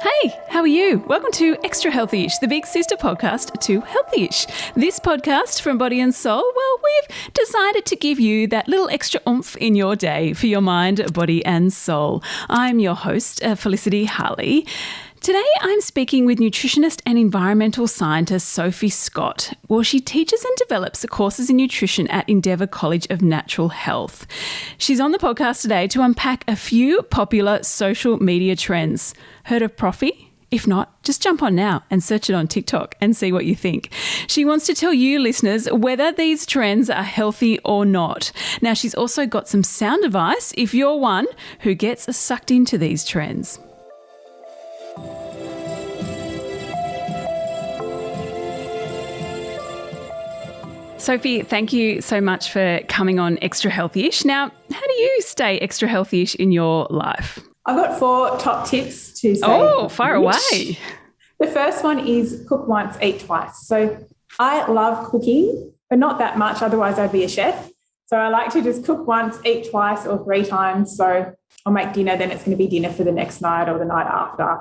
Hey, how are you? Welcome to Extra Healthy-ish, the big sister podcast to Healthy-ish. This podcast from Body+Soul, well, we've decided to give you that little extra oomph in your day for your mind, body and soul. I'm your host, Felicity Harley. Today, I'm speaking with nutritionist and environmental scientist Sophie Scott. Well, she teaches and develops courses in nutrition at Endeavour College of Natural Health. She's on the podcast today to unpack a few popular social media trends. Heard of Profi? If not, just jump on now and search it on TikTok and see what you think. She wants to tell you, listeners, whether these trends are healthy or not. Now, she's also got some sound advice if you're one who gets sucked into these trends. Sophie, thank you so much for coming on Extra Healthy-ish. Now, how do you stay extra healthy-ish in your life? I've got 4 top tips to say. Oh, fire away. The first one is cook once, eat twice. So I love cooking, but not that much, otherwise I'd be a chef. So I like to just cook once, eat twice or 3 times. So I'll make dinner, then it's going to be dinner for the next night or the night after.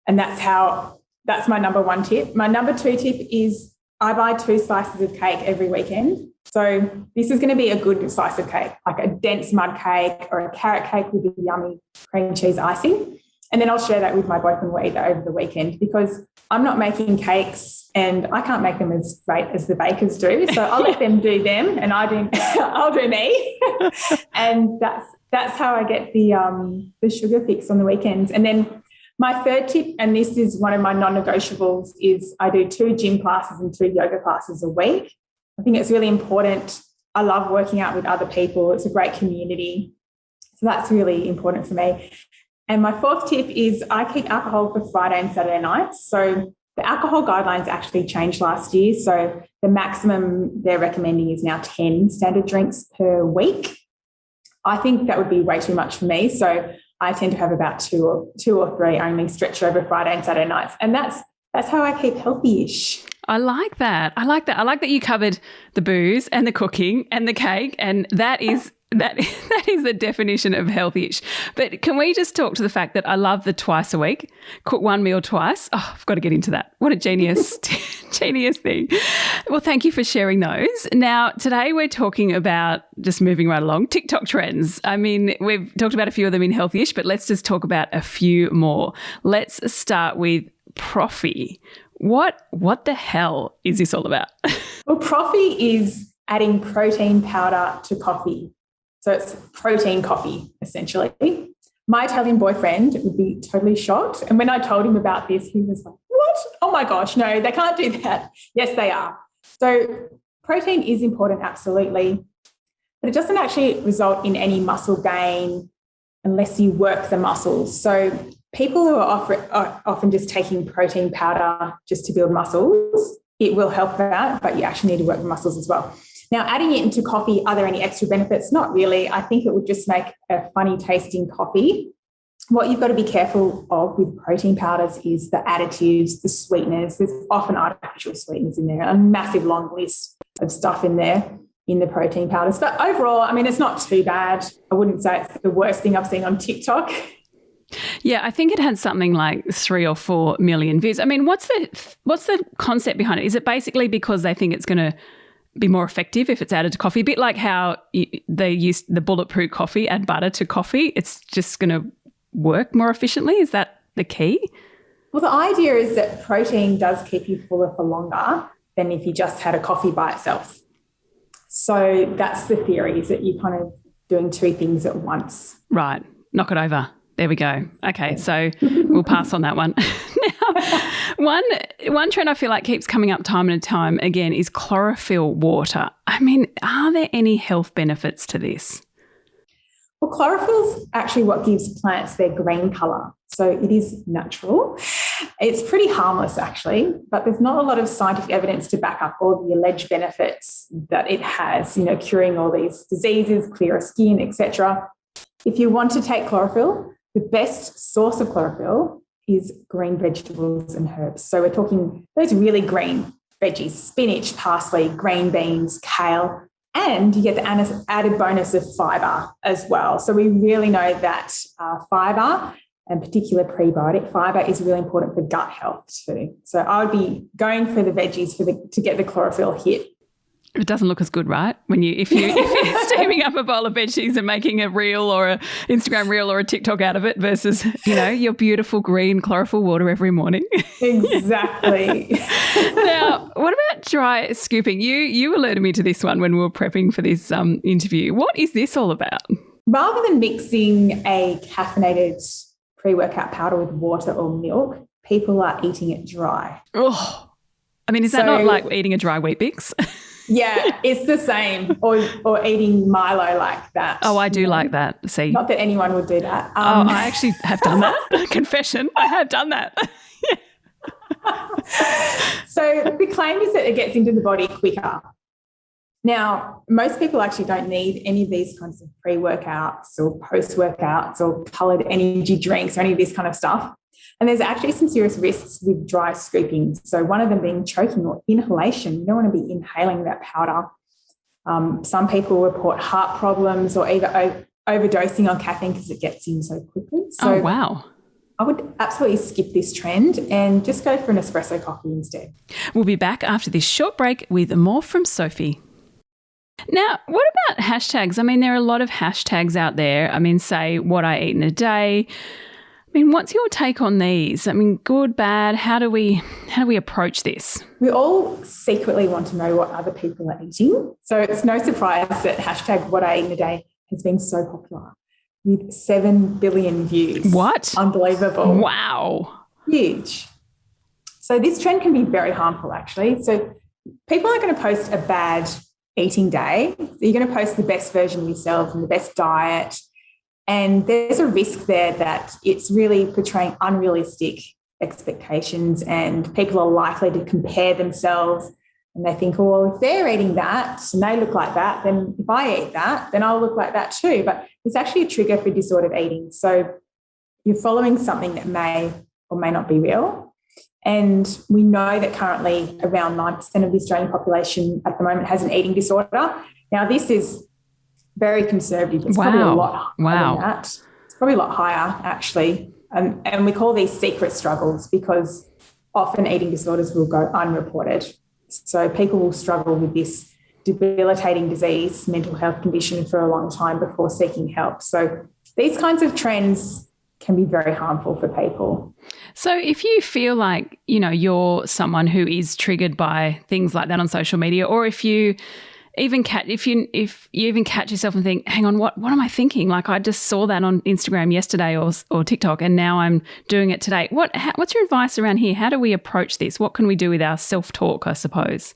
And that's my number 1 tip. My number 2 tip is I buy 2 slices of cake every weekend. So this is going to be a good slice of cake, like a dense mud cake or a carrot cake with a yummy cream cheese icing. And then I'll share that with my boyfriend Wade over the weekend because I'm not making cakes and I can't make them as great as the bakers do. So I'll let them do them and I'll do me. And that's how I get the sugar fix on the weekends. And then my 3rd tip, and this is one of my non-negotiables, is I do 2 gym classes and 2 yoga classes a week. I think it's really important. I love working out with other people. It's a great community. So that's really important for me. And my 4th tip is I keep alcohol for Friday and Saturday nights. So the alcohol guidelines actually changed last year. So the maximum they're recommending is now 10 standard drinks per week. I think that would be way too much for me. So I tend to have about 2 or 3 only stretched over Friday and Saturday nights. And that's how I keep healthy-ish. I like that. I like that you covered the booze and the cooking and the cake, and that is the definition of healthy-ish. But can we just talk to the fact that I love the twice a week, cook 1 meal twice? Oh, I've got to get into that. What a genius thing. Well, thank you for sharing those. Now, today we're talking about, just moving right along, TikTok trends. I mean, we've talked about a few of them in healthy-ish, but let's just talk about a few more. Let's start with Profi. What the hell is this all about? Well, Profi is adding protein powder to coffee. So it's protein coffee, essentially. My Italian boyfriend would be totally shocked. And when I told him about this, he was like, what? Oh my gosh, no, they can't do that. Yes, they are. So protein is important, absolutely. But it doesn't actually result in any muscle gain unless you work the muscles. So people who are often just taking protein powder just to build muscles, it will help that, but you actually need to work the muscles as well. Now, adding it into coffee, are there any extra benefits? Not really. I think it would just make a funny tasting coffee. What you've got to be careful of with protein powders is the additives, the sweeteners. There's often artificial sweeteners in there, a massive long list of stuff in there in the protein powders. But overall, I mean, it's not too bad. I wouldn't say it's the worst thing I've seen on TikTok. Yeah, I think it had something like 3 or 4 million views. I mean, what's the concept behind it? Is it basically because they think it's going to be more effective if it's added to coffee? A bit like how they used the bulletproof coffee, add butter to coffee. It's just going to work more efficiently. Is that the key? Well, the idea is that protein does keep you fuller for longer than if you just had a coffee by itself. So that's the theory, is that you're kind of doing 2 things at once. Right. Knock it over. There we go. Okay, so we'll pass on that one. Now, one trend I feel like keeps coming up time and time again is chlorophyll water. I mean, are there any health benefits to this? Well, chlorophyll's actually what gives plants their green colour. So it is natural. It's pretty harmless, actually, but there's not a lot of scientific evidence to back up all the alleged benefits that it has, curing all these diseases, clearer skin, etc. If you want to take chlorophyll, the best source of chlorophyll is green vegetables and herbs. So we're talking those really green veggies, spinach, parsley, green beans, kale, and you get the added bonus of fibre as well. So we really know that fibre and particular prebiotic fibre is really important for gut health too. So I would be going for the veggies to get the chlorophyll hit. It doesn't look as good, right? If you're steaming up a bowl of veggies and making a reel or a Instagram reel or a TikTok out of it versus, your beautiful green chlorophyll water every morning. Exactly. Now, what about dry scooping? You alerted me to this one when we were prepping for this interview. What is this all about? Rather than mixing a caffeinated pre-workout powder with water or milk, people are eating it dry. Oh, is that not like eating a dry Weet Bix? Yeah, it's the same. Or eating Milo like that. Oh, I do like that. See, not that anyone would do that. I actually have done that. Confession, I have done that. So the claim is that it gets into the body quicker. Now, most people actually don't need any of these kinds of pre-workouts or post-workouts or coloured energy drinks or any of this kind of stuff. And there's actually some serious risks with dry scooping. So one of them being choking or inhalation. You don't want to be inhaling that powder. Some people report heart problems or either overdosing on caffeine because it gets in so quickly. So oh, wow. I would absolutely skip this trend and just go for an espresso coffee instead. We'll be back after this short break with more from Sophie. Now, what about hashtags? There are a lot of hashtags out there. Say what I eat in a day. What's your take on these? Good, bad, how do we approach this? We all secretly want to know what other people are eating. So it's no surprise that hashtag what I eat in a day has been so popular with 7 billion views. What? Unbelievable. Wow. Huge. So this trend can be very harmful, actually. So people are going to post a bad eating day. So you're going to post the best version of yourself and the best diet. And there's a risk there that it's really portraying unrealistic expectations, and people are likely to compare themselves, and they think, oh, well, if they're eating that and they look like that, then if I eat that, then I'll look like that too. But it's actually a trigger for disordered eating. So you're following something that may or may not be real. And we know that currently around 9% of the Australian population at the moment has an eating disorder. Now, this is very conservative. It's probably a lot higher than that. It's probably a lot higher, actually. And we call these secret struggles because often eating disorders will go unreported. So people will struggle with this debilitating disease, mental health condition for a long time before seeking help. So these kinds of trends can be very harmful for people. So if you feel like, you're someone who is triggered by things like that on social media, or if you even catch yourself and think, hang on, what am I thinking? Like I just saw that on Instagram yesterday or TikTok, and now I'm doing it today. What's your advice around here? How do we approach this? What can we do with our self-talk, I suppose?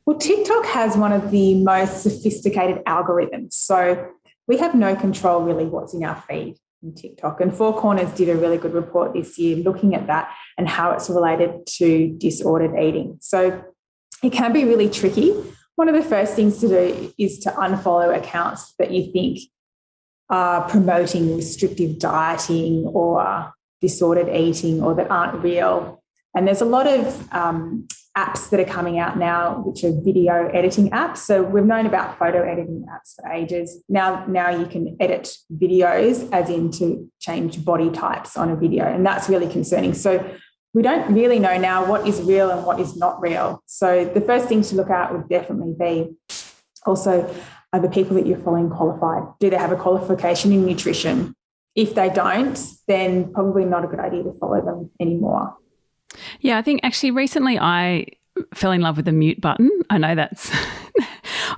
Well, TikTok has one of the most sophisticated algorithms. So we have no control really what's in our feed in TikTok. And Four Corners did a really good report this year looking at that and how it's related to disordered eating. So it can be really tricky. One of the first things to do is to unfollow accounts that you think are promoting restrictive dieting or disordered eating or that aren't real. And there's a lot of apps that are coming out now, which are video editing apps. So we've known about photo editing apps for ages. Now you can edit videos, as in to change body types on a video, and that's really concerning. So we don't really know now what is real and what is not real. So the first thing to look at would definitely be also, are the people that you're following qualified? Do they have a qualification in nutrition? If they don't, then probably not a good idea to follow them anymore. Yeah, I think actually recently I fell in love with the mute button. I know that's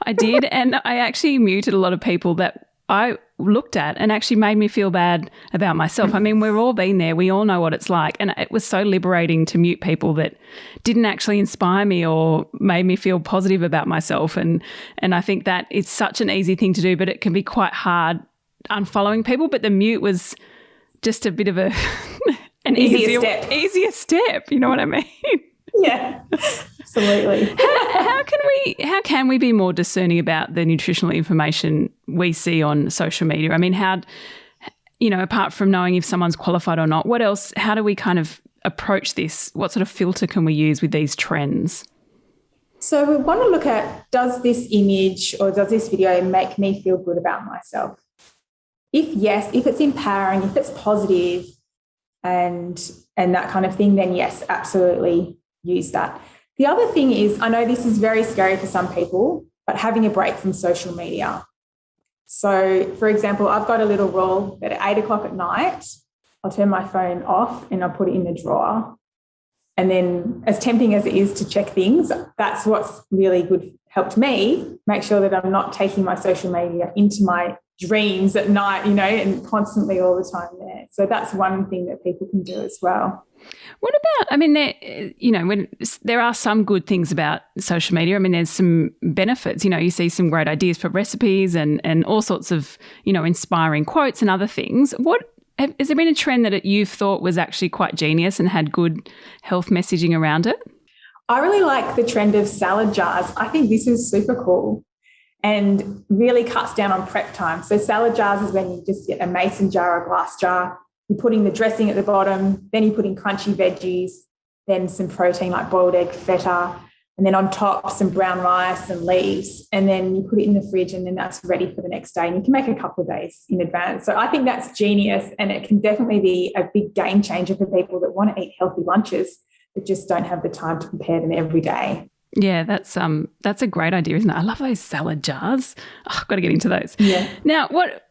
I did, and I actually muted a lot of people that I looked at and actually made me feel bad about myself. We've all been there. We all know what it's like. And it was so liberating to mute people that didn't actually inspire me or made me feel positive about myself. And I think that it's such an easy thing to do, but it can be quite hard unfollowing people. But the mute was just a bit of an easier step. You know what I mean? Yeah, absolutely. How can we be more discerning about the nutritional information we see on social media? How, apart from knowing if someone's qualified or not, what else, how do we kind of approach this? What sort of filter can we use with these trends? So we want to look at, does this image or does this video make me feel good about myself? if it's empowering, if it's positive and that kind of thing, then yes, absolutely use that. The other thing is, I know this is very scary for some people, but having a break from social media. So, for example, I've got a little rule that at 8 o'clock at night, I'll turn my phone off and I'll put it in the drawer. And then, as tempting as it is to check things, that's what's really helped me make sure that I'm not taking my social media into my dreams at night, and constantly all the time there. So that's one thing that people can do as well. What about, when there are some good things about social media. There's some benefits. You see some great ideas for recipes and all sorts of, inspiring quotes and other things. Has there been a trend that you've thought was actually quite genius and had good health messaging around it? I really like the trend of salad jars. I think this is super cool and really cuts down on prep time. So salad jars is when you just get a mason jar or a glass jar. You're putting the dressing at the bottom, then you put in crunchy veggies, then some protein like boiled egg, feta, and then on top some brown rice and leaves, and then you put it in the fridge and then that's ready for the next day. And you can make a couple of days in advance. So I think that's genius, and it can definitely be a big game changer for people that want to eat healthy lunches but just don't have the time to prepare them every day. Yeah, that's a great idea, isn't it? I love those salad jars. Oh, I've got to get into those. Yeah. Now, what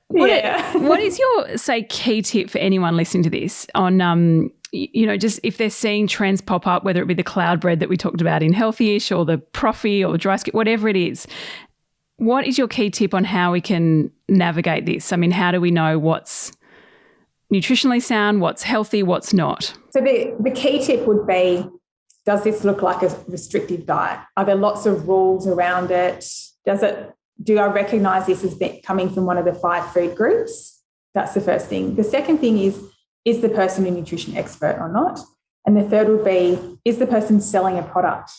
is your, say, key tip for anyone listening to this on, just if they're seeing trends pop up, whether it be the cloud bread that we talked about in Healthyish or the Profi or dry skip, whatever it is, what is your key tip on how we can navigate this? How do we know what's nutritionally sound, what's healthy, what's not? So the key tip would be, does this look like a restrictive diet? Are there lots of rules around it? Do I recognise this as coming from one of the 5 food groups? That's the first thing. The second thing is the person a nutrition expert or not? And the third would be, is the person selling a product?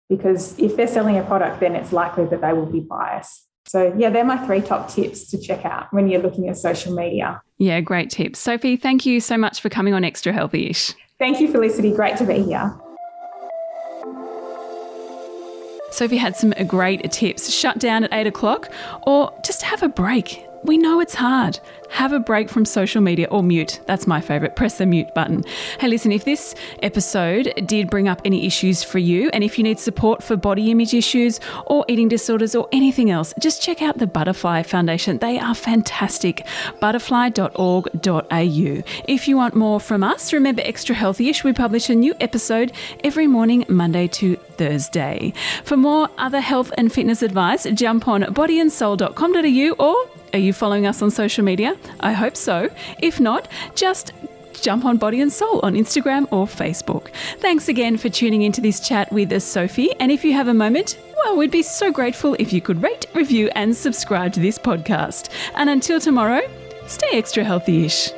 Because if they're selling a product, then it's likely that they will be biased. So, yeah, they're my 3 top tips to check out when you're looking at social media. Yeah, great tips. Sophie, thank you so much for coming on Extra Healthyish. Thank you, Felicity. Great to be here. Sophie had some great tips. Shut down at 8 o'clock or just have a break. We know it's hard. Have a break from social media or mute. That's my favourite. Press the mute button. Hey, listen, if this episode did bring up any issues for you, and if you need support for body image issues or eating disorders or anything else, just check out the Butterfly Foundation. They are fantastic. Butterfly.org.au. If you want more from us, remember Extra Healthyish. We publish a new episode every morning, Monday to Thursday. For more other health and fitness advice, jump on bodyandsoul.com.au, or are you following us on social media? I hope so. If not, just jump on Body and Soul on Instagram or Facebook. Thanks again for tuning into this chat with Sophie. And if you have a moment, well, we'd be so grateful if you could rate, review and subscribe to this podcast. And until tomorrow, stay extra healthy-ish.